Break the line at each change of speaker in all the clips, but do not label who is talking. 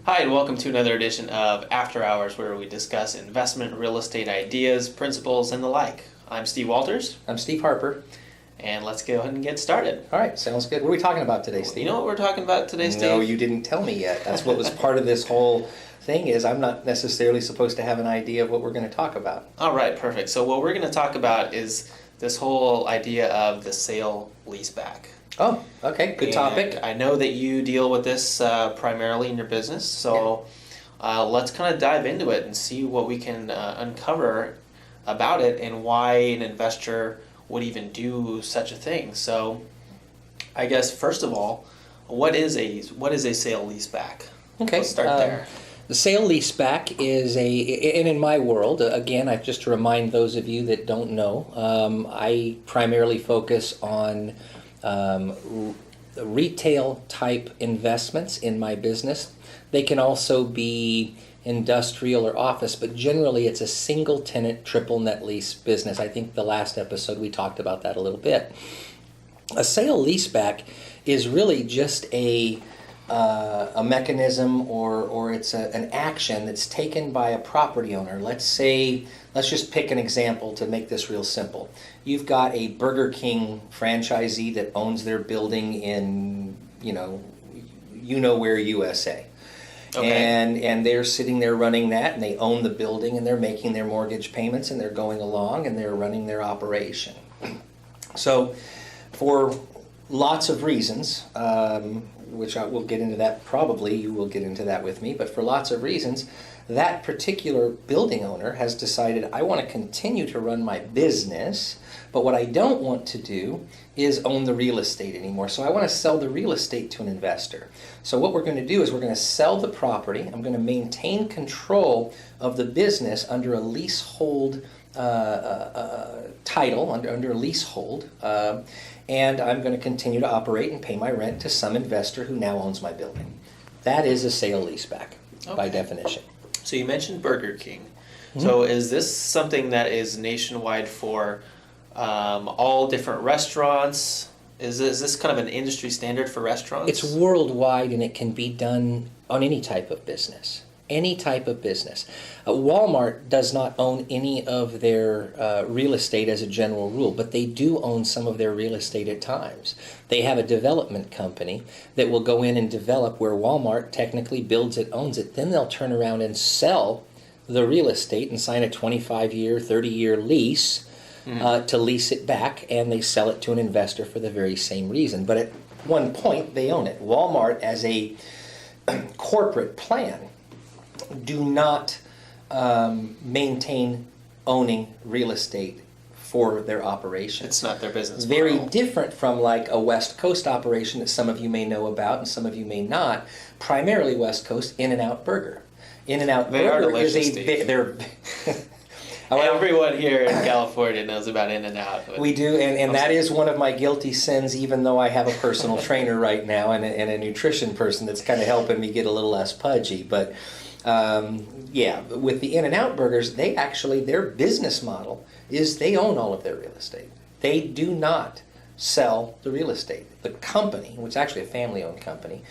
Hi, and welcome to another edition of After Hours, where we discuss investment, real estate ideas, principles, and the like. I'm Steve Walters.
I'm Steve Harper.
And let's go ahead and get started.
All right, sounds good. What are we talking about today, Steve?
You know what we're talking about today, Steve?
No, you didn't tell me yet. That's what was part of this whole thing is I'm not necessarily supposed to have an idea of what we're going to talk about.
All right, perfect. So what we're going to talk about is this whole idea of the sale leaseback.
Oh, okay, good topic.
I know that you deal with this primarily in your business, so let's kind of dive into it and see what we can uncover about it and why an investor would even do such a thing. So I guess first of all, what is a sale leaseback?
Okay,
Let's start there.
The sale leaseback is and in my world, again, just to remind those of you that don't know, I primarily focus on retail type investments in my business. They can also be industrial or office, but generally it's a single tenant triple net lease business. I think the last episode we talked about that a little bit. A sale leaseback is really just a mechanism or it's an action that's taken by a property owner. Let's just pick an example to make this real simple. You've got a Burger King franchisee that owns their building in, you know where, USA.
Okay.
And they're sitting there running that, and they own the building, and they're making their mortgage payments, and they're going along, and they're running their operation. So for lots of reasons, which I will get into that, probably you will get into that with me, but for lots of reasons, that particular building owner has decided, I want to continue to run my business, but what I don't want to do is own the real estate anymore. So I want to sell the real estate to an investor. So what we're going to do is we're going to sell the property. I'm going to maintain control of the business under a leasehold title, under a leasehold, and I'm going to continue to operate and pay my rent to some investor who now owns my building. That is a sale leaseback by definition.
So you mentioned Burger King. Mm-hmm. So is this something that is nationwide for all different restaurants? Is this kind of an industry standard for restaurants?
It's worldwide, and it can be done on any type of business. Any type of business. Walmart does not own any of their real estate as a general rule, but they do own some of their real estate at times. They have a development company that will go in and develop where Walmart technically builds it, owns it. Then they'll turn around and sell the real estate and sign a 25-year, 30-year lease to lease it back, and they sell it to an investor for the very same reason. But at one point, they own it. Walmart, as a corporate plan, do not maintain owning real estate for their operation.
It's not their business
model. Very
model.
Different from like a West Coast operation that some of you may know about and some of you may not. Primarily West Coast, In-N-Out Burger. In-N-Out Burger is they're
everyone here in California knows about In-N-Out.
We do, and that is one of my guilty sins, even though I have a personal trainer right now and a nutrition person that's kind of helping me get a little less pudgy. But with the In-N-Out burgers, their business model is they own all of their real estate. They do not sell the real estate. The company, which is actually a family-owned company,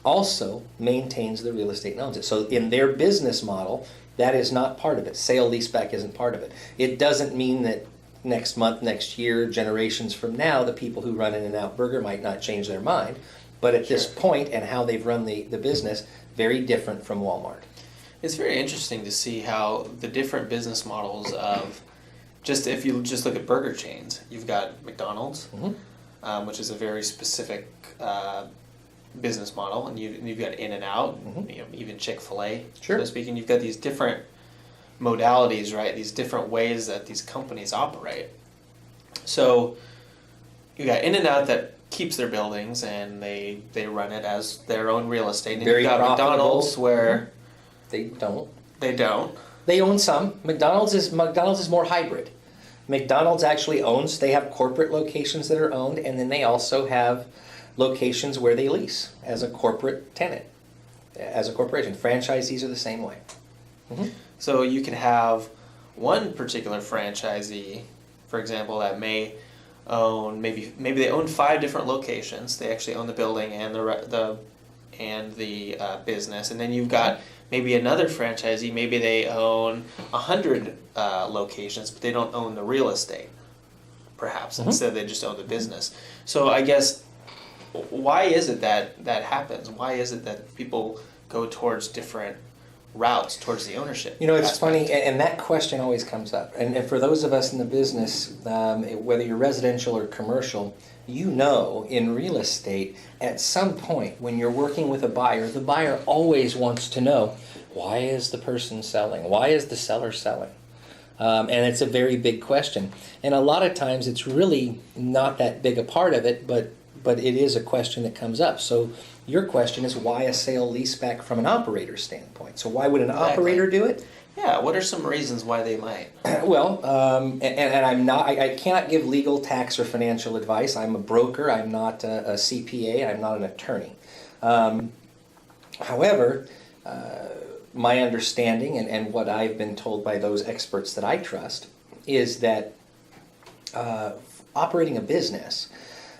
also maintains the real estate and owns it. So in their business model, that is not part of it. Sale leaseback isn't part of it. It doesn't mean that next month, next year, generations from now, the people who run In-N-Out Burger might not change their mind. But at this point and how they've run the business, very different from Walmart.
It's very interesting to see how the different business models of if you just look at burger chains, you've got McDonald's, which is a very specific business model, and you've got In-N-Out, even Chick-fil-A, so to speak, and you've got these different modalities, right? These different ways that these companies operate. So you got In-N-Out that keeps their buildings and they run it as their own real estate. And
very
you've got
profitable.
McDonald's where
they don't.
They
own some. McDonald's is more hybrid. McDonald's actually owns. They have corporate locations that are owned, and then they also have locations where they lease as a corporate tenant, as a corporation. Franchisees are the same way.
So you can have one particular franchisee, for example, that may own maybe they own 5 different locations. They actually own the building and the and the business, and then you've got maybe another franchisee. Maybe they own 100 locations, but they don't own the real estate. Perhaps instead they just own the business. So I guess, why is it that that happens? Why is it that people go towards different routes towards the ownership?
It's
aspect?
funny, and that question always comes up. And for those of us in the business, whether you're residential or commercial, in real estate, at some point when you're working with a buyer, the buyer always wants to know, why is the person selling? Why is the seller selling? And it's a very big question. And a lot of times it's really not that big a part of it, but it is a question that comes up. So your question is, why a sale leaseback from an operator standpoint? So why would an operator do it?
Yeah, what are some reasons why they might?
Well, I cannot give legal, tax, or financial advice. I'm a broker. I'm not a CPA. I'm not an attorney. However, my understanding and what I've been told by those experts that I trust is that operating a business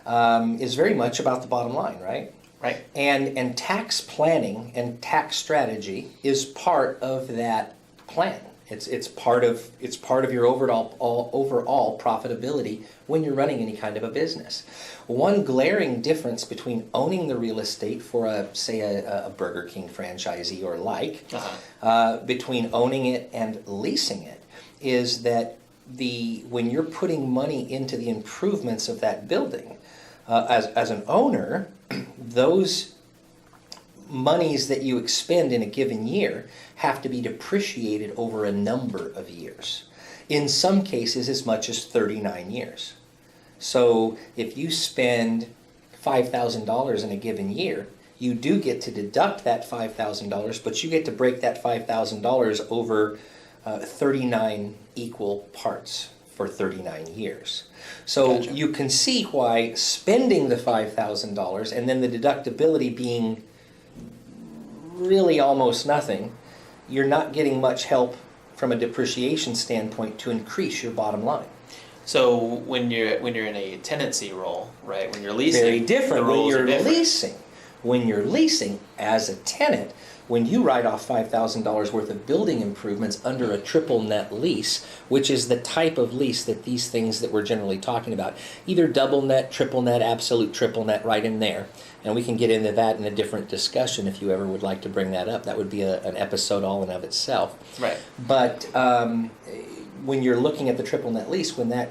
is very much about the bottom line, right?
Right.
And tax planning and tax strategy is part of that plan. It's part of your overall profitability when you're running any kind of a business. One glaring difference between owning the real estate for a Burger King franchisee or between owning it and leasing it is that when you're putting money into the improvements of that building, as an owner, those monies that you expend in a given year have to be depreciated over a number of years. In some cases, as much as 39 years. So if you spend $5,000 in a given year, you do get to deduct that $5,000, but you get to break that $5,000 over 39 equal parts for 39 years. So
Gotcha.
You can see why spending the $5,000 and then the deductibility being really almost nothing, you're not getting much help from a depreciation standpoint to increase your bottom line.
So when you're in a tenancy role, right? When you're leasing,
Very different.
the
When
rules are
you're
different.
when you're leasing as a tenant, when you write off $5,000 worth of building improvements under a triple net lease, which is the type of lease that these things that we're generally talking about, either double net, triple net, absolute triple net, right in there. And we can get into that in a different discussion if you ever would like to bring that up. That would be an episode all in of itself.
Right.
But when you're looking at the triple net lease, when that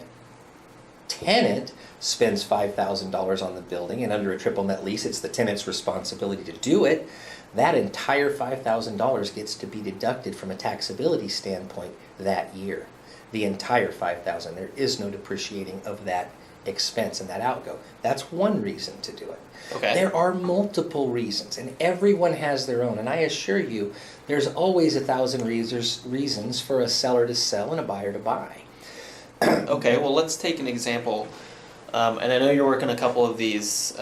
tenant spends $5,000 on the building, and under a triple net lease, it's the tenant's responsibility to do it, that entire $5,000 gets to be deducted from a taxability standpoint that year. The entire $5,000. There is no depreciating of that expense and that outgo. That's one reason to do it.
Okay.
There are multiple reasons, and everyone has their own. And I assure you, there's always 1,000 reasons for a seller to sell and a buyer to buy.
Okay, well, let's take an example. And I know you're working a couple of these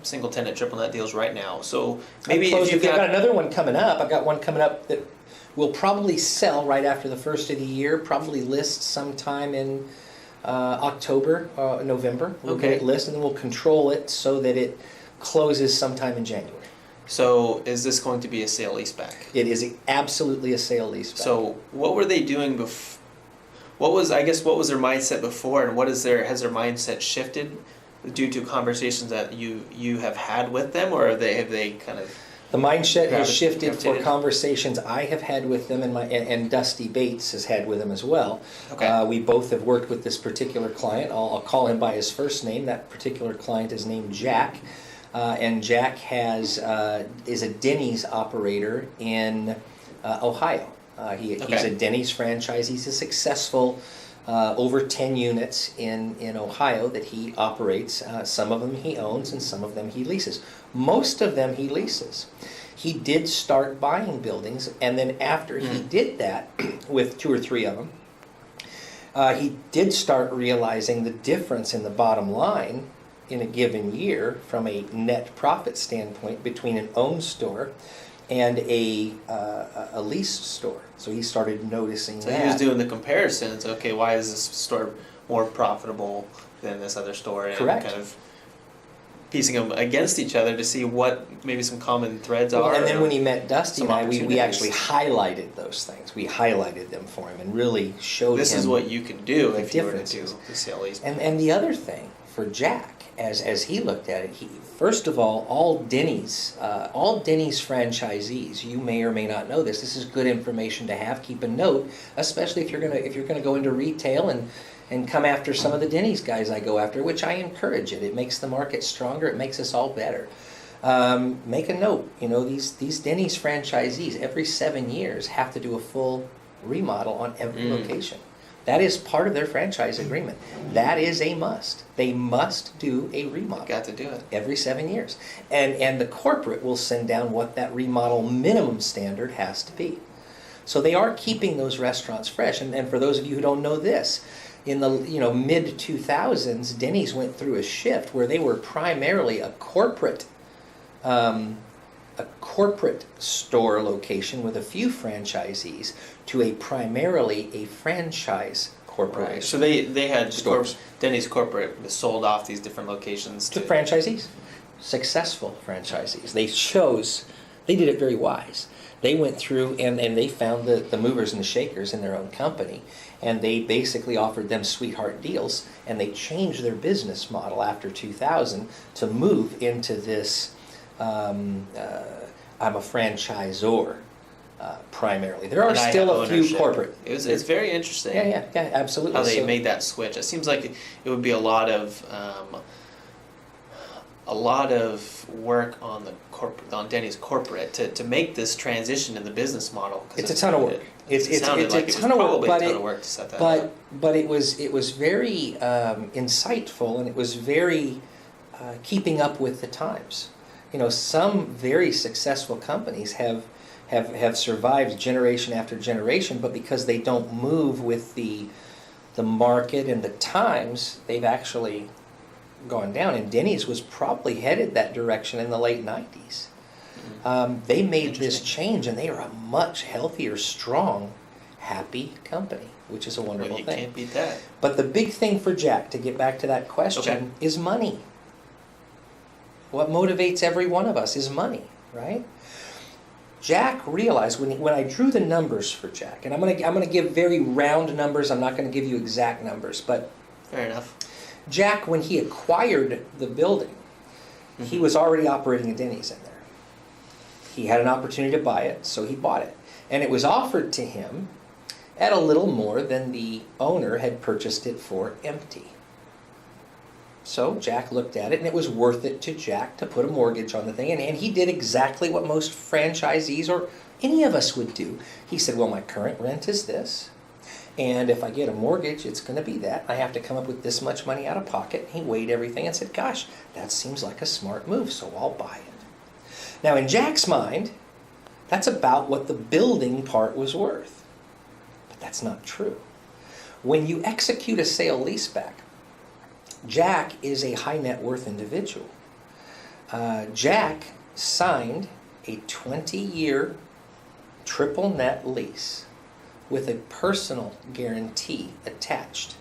single tenant triple net deals right now. So maybe if you've
I've got
got
another one coming up. I've got one coming up that will probably sell right after the first of the year, probably list sometime in October, November. We'll get it list, and then we'll control it so that it closes sometime in January.
So is this going to be a sale leaseback?
It is absolutely a sale leaseback.
So what were they doing before? What was their mindset before, and has their mindset shifted due to conversations that you have had with them, or have they kind of?
The mindset has shifted for
gravitated?
conversations I have had with them, and Dusty Bates has had with them as well.
Okay.
We both have worked with this particular client. I'll call him by his first name. That particular client is named Jack, and Jack is a Dennys operator in Ohio. He's a Dennys franchise. He's a successful over 10 units in Ohio that he operates. Some of them he owns and some of them he leases. Most of them he leases. He did start buying buildings, and then after he did that with 2 or 3 of them, he did start realizing the difference in the bottom line in a given year from a net profit standpoint between an owned store and a leased store. So he started noticing that.
So he was doing the comparisons. Okay, why is this store more profitable than this other store? And
Correct.
kind of piecing them against each other to see what maybe some common threads
Well,
are.
and then when he met Dusty
some
and I, we
opportunities.
actually highlighted those things. We highlighted them for him and really showed
this
him
is what you can do
the
if you were to do
differences.
the sale lease.
And the other thing for Jack, as he looked at it, first of all Dennys franchisees, you may or may not know this. This is good information to have. Keep a note, especially if you're gonna go into retail and come after some of the Dennys guys I go after, which I encourage it. It makes the market stronger. It makes us all better. Make a note. These Dennys franchisees every 7 years have to do a full remodel on every location. That is part of their franchise agreement. That is a must. They must do a remodel.
Got to do it
every 7 years, and the corporate will send down what that remodel minimum standard has to be. So they are keeping those restaurants fresh. And for those of you who don't know this, in the mid 2000s, Dennys went through a shift where they were primarily a corporate store location with a few franchisees to primarily a franchise corporation.
right. So they had
Stores.
Denny's corporate sold off these different locations
To franchisees, successful franchisees. They did it very wise. They went through and they found the movers and the shakers in their own company, and they basically offered them sweetheart deals, and they changed their business model after 2000 to move into this, I'm a franchisor primarily. There are
And I
still
have
a few
ownership.
corporate.
It's very interesting.
Yeah, absolutely.
How they
So-
made that switch. It seems like it would be a lot of work on Denny's corporate to make this transition in the business model. 'Cause
It's a ton of work. It's a ton of work,
but a ton of work to set that up.
But it was very insightful, and it was very keeping up with the times. Some very successful companies have survived generation after generation, but because they don't move with the market and the times, they've actually gone down. And Denny's was probably headed that direction in the late 90s. They made this change, and they are a much healthier, strong, happy company, which is a wonderful
you
thing.
can't beat that.
But the big thing for Jack, to get back to that question, is money. What motivates every one of us is money, right? Jack realized when I drew the numbers for Jack, and I'm gonna give very round numbers. I'm not gonna give you exact numbers, but
Fair enough.
Jack, when he acquired the building, he was already operating a Denny's in there. He had an opportunity to buy it, so he bought it. And it was offered to him at a little more than the owner had purchased it for empty. So Jack looked at it, and it was worth it to Jack to put a mortgage on the thing. And he did exactly what most franchisees or any of us would do. He said, well, my current rent is this. And if I get a mortgage, it's going to be that. I have to come up with this much money out of pocket. He weighed everything and said, gosh, that seems like a smart move, so I'll buy it. Now, in Jack's mind, that's about what the building part was worth. But that's not true. When you execute a sale leaseback, Jack is a high net worth individual. Jack signed a 20-year triple net lease with a personal guarantee attached.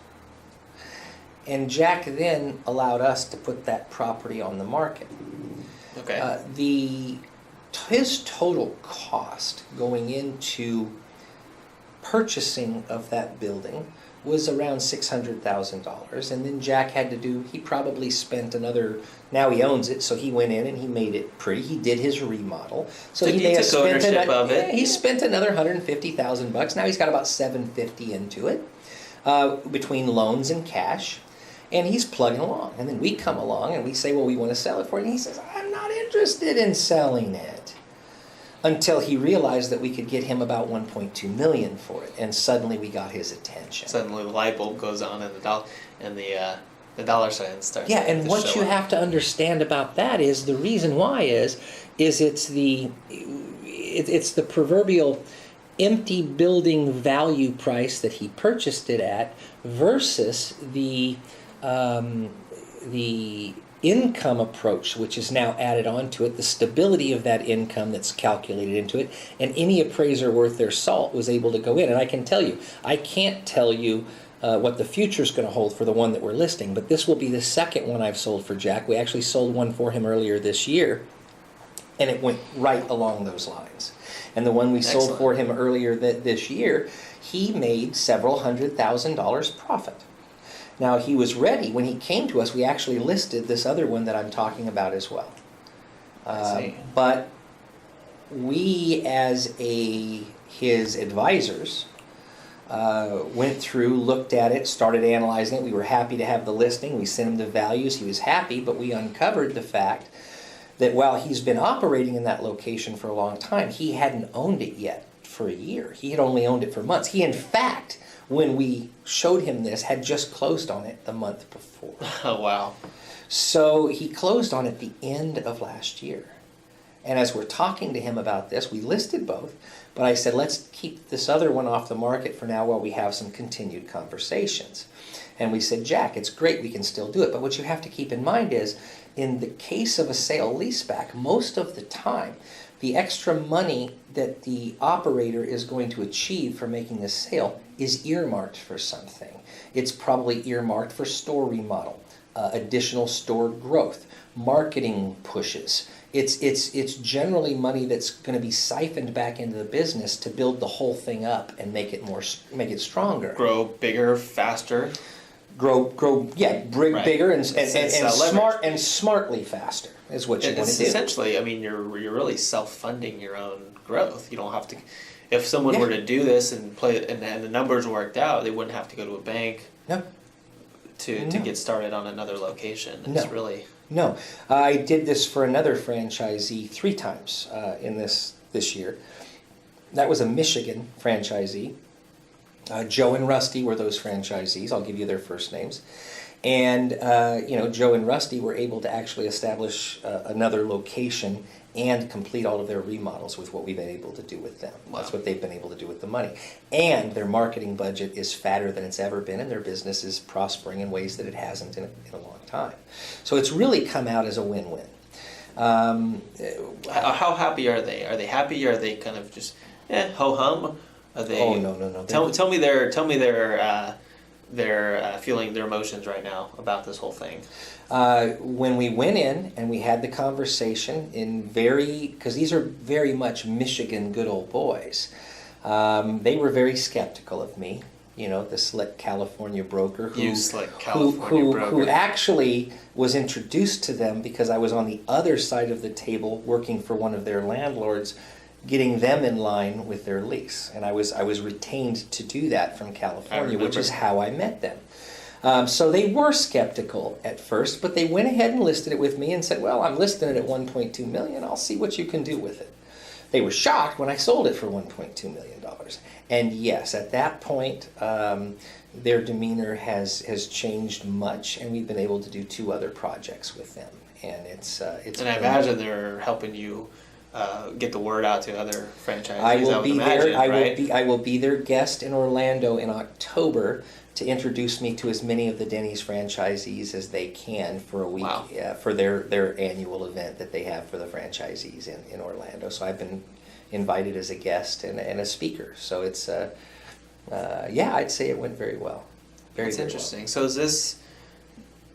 And Jack then allowed us to put that property on the market.
Okay.
His total cost going into purchasing of that building was around $600,000, and then Jack had to he probably spent another, now he owns it, so he went in and he made it pretty. He did his remodel. So he may have
took
spent
ownership of it.
he spent another $150,000. Now he's got about $750,000 into it, between loans and cash, and he's plugging along. And then we come along and we say, well, we want to sell it for you. And he says, I'm not interested in selling it. Until he realized that we could get him about $1.2 million for it, and suddenly we got his attention.
Suddenly the light bulb goes on, and the dollar sign starts.
Yeah, and
to
what
show
you
up.
have to understand about that is the reason why is it's the proverbial empty building value price that he purchased it at versus the income approach, which is now added onto it, the stability of that income that's calculated into it, and any appraiser worth their salt was able to go in. And I can tell you, I can't tell you what the future's going to hold for the one that we're listing, but this will be the second one I've sold for Jack. We actually sold one for him earlier this year, and it went right along those lines. And the one we sold for him earlier this year, he made several $100,000 profit. Now, he was ready. When he came to us, we actually listed this other one that I'm talking about as well. But we, as his advisors, went through, looked at it, started analyzing it. We were happy to have the listing. We sent him the values. He was happy, but we uncovered the fact that while he's been operating in that location for a long time, he hadn't owned it yet for a year. He had only owned it for months. He, in fact, when we showed him this, had just closed on it the month before.
Oh, wow.
So he closed on it the end of last year. And as we're talking to him about this, we listed both, but I said, let's keep this other one off the market for now while we have some continued conversations. And we said, Jack, it's great, we can still do it, but what you have to keep in mind is, in the case of a sale leaseback, most of the time, the extra money that the operator is going to achieve for making the sale is earmarked for something. It's probably earmarked for store remodel, additional store growth, marketing pushes. It's generally money that's going to be siphoned back into the business to build the whole thing up and make it stronger.
Grow bigger, faster.
Right. Bigger and smartly faster is what you want to do.
Essentially, I mean, you're really self-funding your own growth. You don't have to. If someone were to do this and play and the numbers worked out, they wouldn't have to go to a bank.
No.
To get started on another location. It's really.
No, I did this for another franchisee 3 times in this year. That was a Michigan franchisee. Joe and Rusty were those franchisees. I'll give you their first names. And, Joe and Rusty were able to actually establish another location and complete all of their remodels with what we've been able to do with them. Wow. That's what they've been able to do with the money. And their marketing budget is fatter than it's ever been, and their business is prospering in ways that it hasn't in a long time. So it's really come out as a win-win.
How happy are they? Are they happy? Or are they kind of just ho-hum? Are they?
Oh, no.
Tell me their feeling, their emotions right now about this whole thing.
When we went in and we had the conversation because these are very much Michigan good old boys, they were very skeptical of me. The slick California broker who actually was introduced to them because I was on the other side of the table working for one of their landlords, getting them in line with their lease. And I was retained to do that from California, which is how I met them. So they were skeptical at first, but they went ahead and listed it with me and said, well, I'm listing it at $1.2 million. I'll see what you can do with it. They were shocked when I sold it for $1.2 million. And yes, at that point, their demeanor has changed much, and we've been able to do 2 other projects with them. And it's.
And I imagine they're helping you get the word out to other franchisees.
I will be their guest in Orlando in October to introduce me to as many of the Dennys franchisees as they can for a week.
Wow.
For their annual event that they have for the franchisees in Orlando. So I've been invited as a guest and a speaker. So it's I'd say it went very well.
That's interesting. Well. So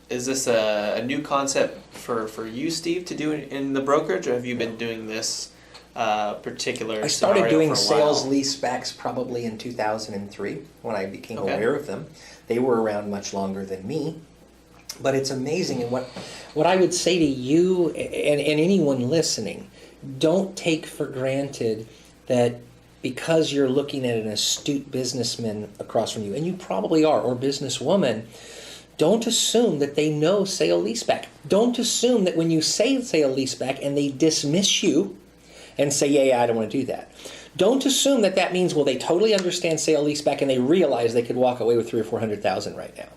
is this a new concept for you, Steve, to do in the brokerage, or have you been doing this particular
I started doing sales leasebacks probably in 2003 when I became aware of them. They were around much longer than me. But it's amazing. And what I would say to you and anyone listening, don't take for granted that because you're looking at an astute businessman across from you, and you probably are, or businesswoman, don't assume that they know sale leaseback. Don't assume that when you say sale leaseback and they dismiss you and say, yeah, I don't want to do that. Don't assume that means, well, they totally understand sale leaseback and they realize they could walk away with $300,000 or $400,000 right now.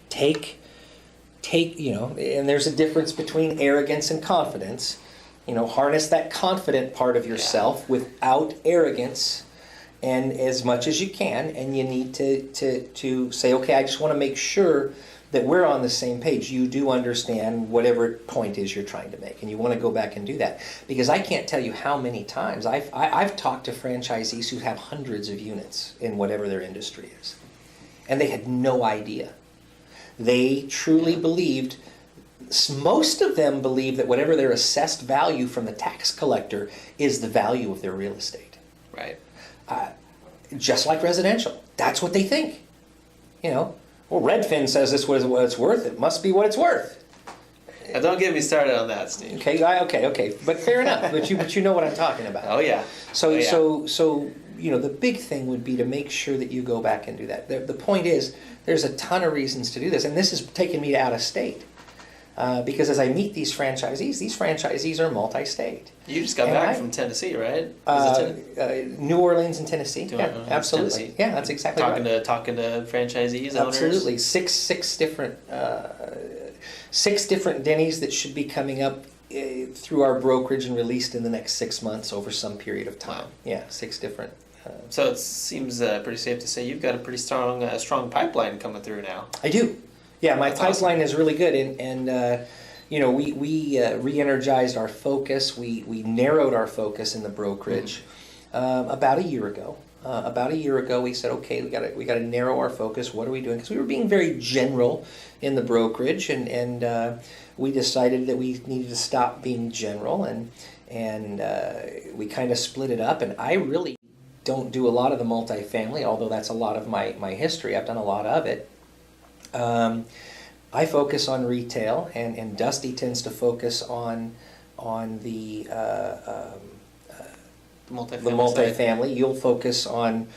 Take, and there's a difference between arrogance and confidence. Harness that confident part of yourself without arrogance, and as much as you can. And you need to say, okay, I just want to make sure that we're on the same page. You do understand whatever point is you're trying to make, and you want to go back and do that. Because I can't tell you how many times I've talked to franchisees who have hundreds of units in whatever their industry is. and they had no idea. They truly believed, most of them believe that whatever their assessed value from the tax collector is the value of their real estate.
Right.
Just like residential. That's what they think. You know, well, Redfin says this is what it's worth. It must be what it's worth.
Now, don't get me started on that, Steve.
Okay. But fair enough. But you know what I'm talking about.
Oh yeah.
So
Oh,
you know, the big thing would be to make sure that you go back and do that. The point is, there's a ton of reasons to do this, and this has taken me out of state. Because as I meet these franchisees are multi-state.
You just got back from Tennessee, right?
New Orleans and Tennessee. Yeah, absolutely.
Tennessee.
Yeah, that's exactly right.
Talking to franchisees,
absolutely.
owners.
Six different Dennys that should be coming up through our brokerage and released in the next 6 months over some period of time.
Wow.
Yeah, 6 different.
So it seems pretty safe to say you've got a pretty strong pipeline coming through now.
I do. Yeah, my
That's
pipeline
awesome.
is really good, and you know, we re-energized our focus. We narrowed our focus in the brokerage about a year ago. We said, okay, we got to narrow our focus. What are we doing? Because we were being very general in the brokerage, and we decided that we needed to stop being general, and we kind of split it up. And I really don't do a lot of the multifamily, although that's a lot of my history. I've done a lot of it. I focus on retail, and Dusty tends to focus on the multifamily. You'll focus on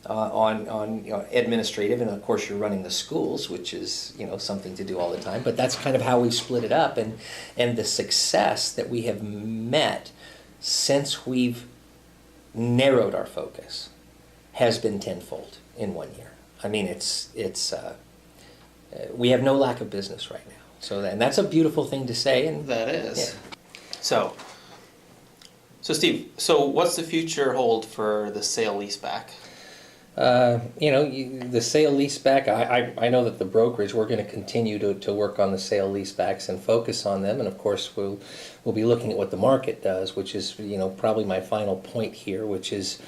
you know, administrative, and of course you're running the schools, which is, you know, something to do all the time. But that's kind of how we split it up, and the success that we have met since we've narrowed our focus has been tenfold in 1 year. I mean, it's we have no lack of business right now. So and that's a beautiful thing to say. And
that is.
Yeah.
So Steve, what's the future hold for the Sale Leaseback?
You know, the Sale Leaseback, I know that the brokerage, we're going to continue to work on the Sale Leasebacks and focus on them. And of course, we'll be looking at what the market does, which is, you know, probably my final point here, which is,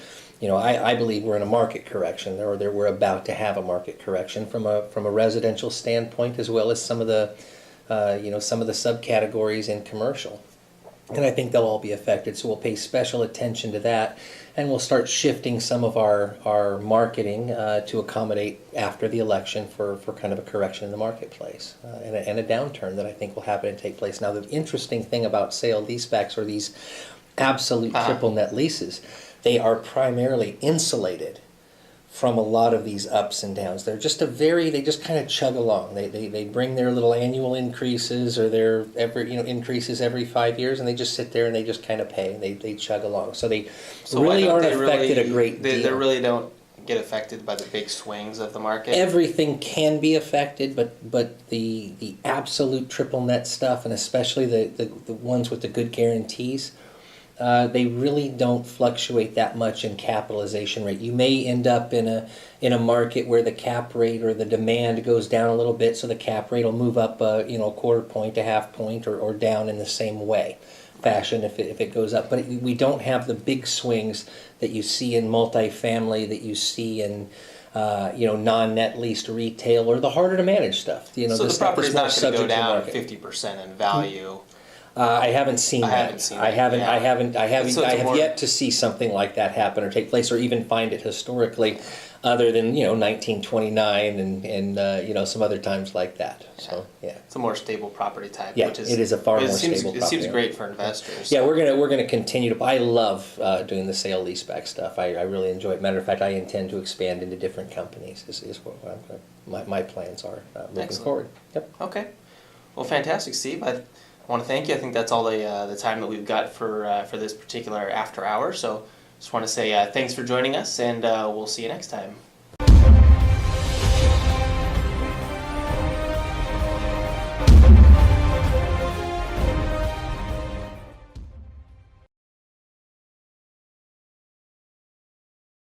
you know, I believe we're in a market correction, or we're about to have a market correction from a residential standpoint, as well as some of the you know, some of the subcategories in commercial. And I think they'll all be affected, so we'll pay special attention to that, and we'll start shifting some of our marketing to accommodate after the election for kind of a correction in the marketplace and a downturn that I think will happen and take place. Now, the interesting thing about sale leasebacks or these absolute triple net leases, they are primarily insulated from a lot of these ups and downs. They're just they just kind of chug along. They bring their little annual increases or their increases every 5 years, and they just sit there and they just kind of pay, and they chug along. So they really aren't affected a great deal.
They really don't get affected by the big swings of the market?
Everything can be affected, but the absolute triple net stuff, and especially the ones with the good guarantees, they really don't fluctuate that much in capitalization rate. You may end up in a market where the cap rate or the demand goes down a little bit, so the cap rate will move up a quarter point, a half point, or down in the same fashion if it goes up. But we don't have the big swings that you see in multifamily, that you see in non-net leased retail, or the harder to manage stuff.
So the property's not going to go down 50% in value.
I haven't seen that. I have yet to see something like that happen or take place, or even find it historically, other than 1929 and some other times like that. So yeah,
it's a more stable property type.
Yeah,
which is,
it is a far more stable.
It seems great for investors.
Yeah, we're gonna continue to. I love doing the sale leaseback stuff. I really enjoy it. Matter of fact, I intend to expand into different companies. Is what my plans are moving forward. Yep.
Okay. Well, fantastic, Steve. I want to thank you. I think that's all the time that we've got for this particular after hour. So just want to say thanks for joining us, and we'll see you next time.